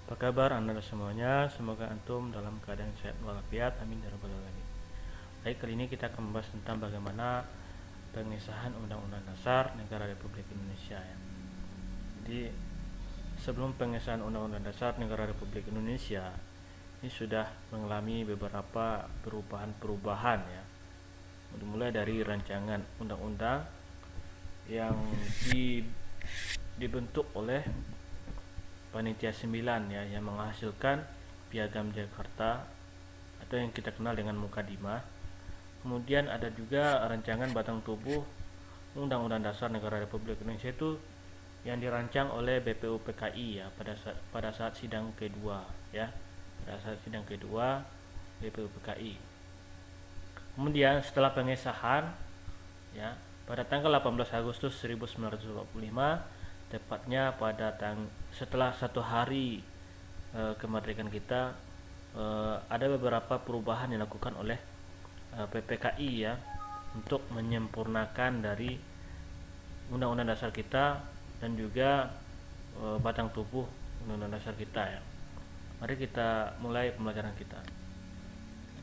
Apa kabar anda semuanya? Semoga antum dalam keadaan sehat walafiat. Amin ya rabbal alamin. Baik, kali ini kita akan membahas tentang bagaimana pengesahan Undang-Undang Dasar Negara Republik Indonesia ya. Jadi sebelum pengesahan Undang-Undang Dasar Negara Republik Indonesia ini sudah mengalami beberapa perubahan-perubahan ya. Dimulai dari rancangan undang-undang yang dibentuk oleh Panitia 9 ya, yang menghasilkan Piagam Jakarta atau yang kita kenal dengan Mukadimah. Kemudian ada juga rancangan batang tubuh Undang-Undang Dasar Negara Republik Indonesia itu yang dirancang oleh BPUPKI ya pada saat sidang kedua ya. Pada saat sidang kedua BPUPKI. Kemudian setelah pengesahan ya pada tanggal 18 Agustus 1945, tepatnya pada setelah 1 hari kemerdekaan kita, ada beberapa perubahan yang dilakukan oleh PPKI ya untuk menyempurnakan dari Undang-Undang Dasar kita dan juga batang tubuh Undang-Undang Dasar kita ya. Mari kita mulai pembelajaran kita.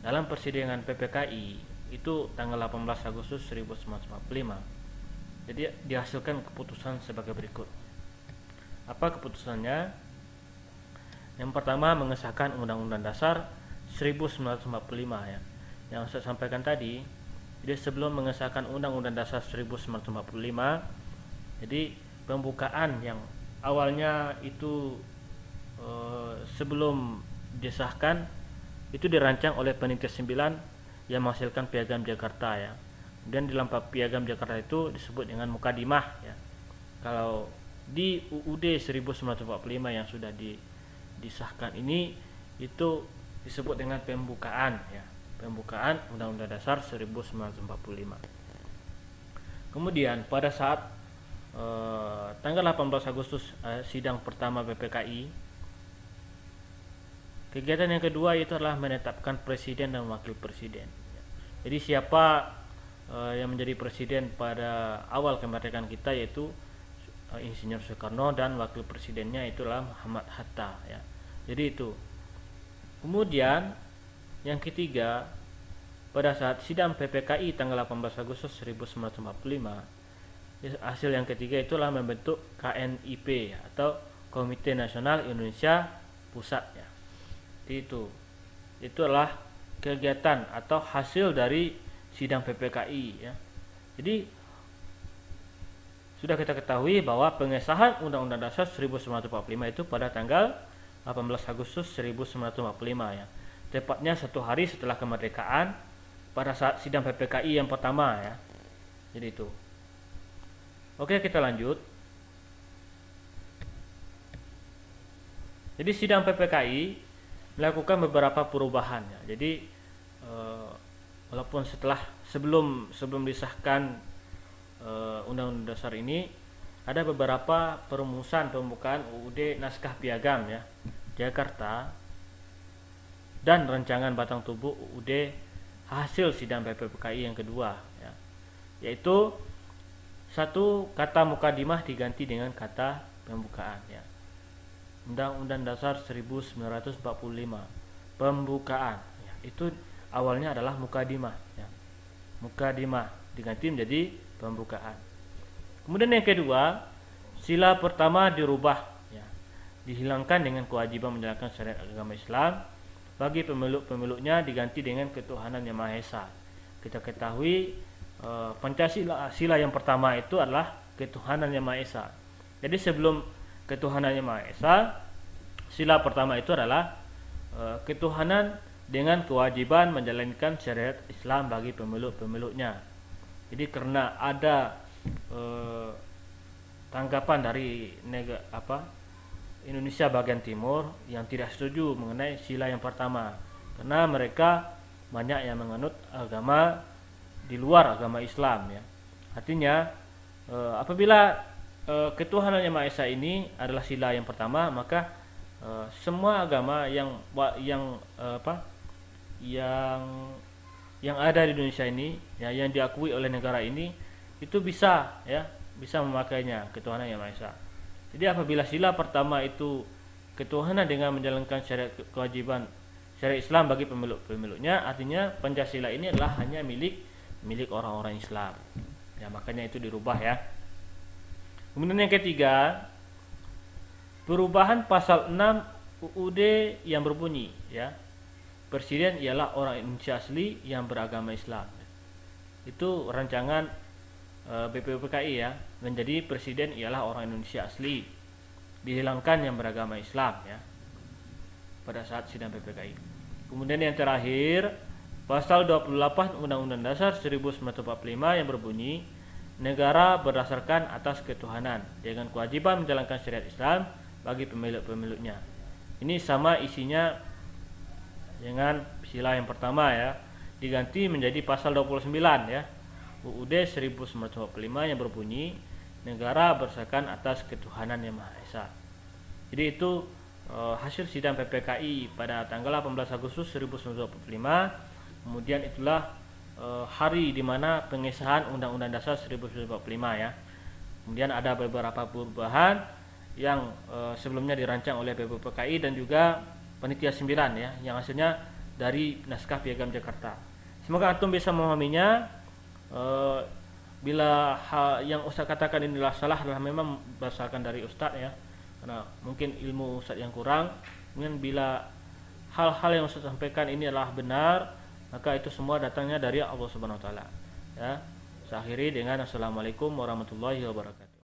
Dalam persidangan PPKI itu tanggal 18 Agustus 1945, jadi dihasilkan keputusan sebagai berikut. Apa keputusannya? Yang pertama, mengesahkan Undang-Undang Dasar 1945 ya. Yang saya sampaikan tadi, jadi sebelum mengesahkan Undang-Undang Dasar 1945, jadi pembukaan yang awalnya itu sebelum disahkan itu dirancang oleh Panitia 9 yang menghasilkan Piagam Jakarta ya. Dan di dalam Piagam Jakarta itu disebut dengan Mukadimah ya. Kalau di UUD 1945 yang sudah disahkan ini itu disebut dengan pembukaan ya. Pembukaan Undang-Undang Dasar 1945. Kemudian pada saat tanggal 18 Agustus sidang pertama PPKI, kegiatan yang kedua itu adalah menetapkan presiden dan wakil presiden. Jadi siapa yang menjadi presiden pada awal kemerdekaan kita, yaitu Insinyur Soekarno, dan wakil presidennya itulah Muhammad Hatta ya. Jadi itu. Kemudian yang ketiga, pada saat sidang PPKI tanggal 18 Agustus 1945, hasil yang ketiga itulah membentuk KNIP atau Komite Nasional Indonesia Pusat ya. Jadi itu adalah kegiatan atau hasil dari sidang PPKI ya. Jadi sudah kita ketahui bahwa pengesahan Undang-Undang Dasar 1945 itu pada tanggal 18 Agustus 1945 ya. Tepatnya 1 hari setelah kemerdekaan pada saat sidang PPKI yang pertama ya. Jadi itu. Oke, kita lanjut. Jadi sidang PPKI melakukan beberapa perubahan ya. Jadi walaupun sebelum disahkan Undang-Undang Dasar ini, ada beberapa perumusan pembukaan UUD naskah piagam ya Jakarta dan rancangan batang tubuh UUD hasil sidang PPKI yang kedua ya. Yaitu satu kata mukadimah diganti dengan kata pembukaan ya. Undang-Undang Dasar 1945 pembukaan ya, itu awalnya adalah mukadimah ya. Mukadimah diganti menjadi pembukaan. Kemudian yang kedua, sila pertama dirubah ya. Dihilangkan dengan kewajiban menjalankan syariat agama Islam bagi pemeluk-pemeluknya, diganti dengan ketuhanan Yang Maha Esa. Kita ketahui Pancasila, sila yang pertama itu adalah ketuhanan Yang Maha Esa. Jadi sebelum ketuhanan Yang Maha Esa, sila pertama itu adalah ketuhanan dengan kewajiban menjalankan syariat Islam bagi pemeluk-pemeluknya. Jadi karena ada tanggapan dari Indonesia bagian timur yang tidak setuju mengenai sila yang pertama, karena mereka banyak yang menganut agama di luar agama Islam ya. Artinya apabila ketuhanan Yang Maha Esa ini adalah sila yang pertama, maka semua agama yang ada di Indonesia ini ya, yang diakui oleh negara ini, itu bisa memakainya ketuhanan Yang Maha Esa. Jadi apabila sila pertama itu ketuhanan dengan menjalankan syariat kewajiban syariat Islam bagi pemeluk-pemeluknya. Artinya Pancasila ini adalah hanya milik orang-orang Islam. Ya, makanya itu dirubah ya. Kemudian yang ketiga, perubahan pasal 6 UUD yang berbunyi ya, presiden ialah orang Indonesia asli yang beragama Islam. Itu rancangan BPUPKI ya, menjadi presiden ialah orang Indonesia asli, dihilangkan yang beragama Islam ya pada saat sidang PPKI. Kemudian yang terakhir, pasal 28 Undang-Undang Dasar 1945 yang berbunyi negara berdasarkan atas ketuhanan dengan kewajiban menjalankan syariat Islam bagi pemilik-pemiliknya. Ini sama isinya dengan sila yang pertama ya, diganti menjadi pasal 29 ya, UUD 1945 yang berbunyi negara berdasarkan atas ketuhanan yang Maha Esa. Jadi itu hasil sidang PPKI pada tanggal 18 Agustus 1945. Kemudian itulah hari di mana pengesahan Undang-Undang Dasar 1945 ya. Kemudian ada beberapa perubahan yang sebelumnya dirancang oleh BPUPKI dan juga Panitia 9 ya, yang hasilnya dari naskah Piagam Jakarta. Semoga antum bisa memahaminya. Bila hal yang Ustaz katakan inilah salah, adalah memang berdasarkan dari Ustaz ya, karena mungkin ilmu Ustaz yang kurang. Kemudian bila hal-hal yang Ustaz sampaikan ini adalah benar, maka itu semua datangnya dari Allah Subhanahu wa taala ya. Saya akhiri dengan assalamualaikum warahmatullahi wabarakatuh.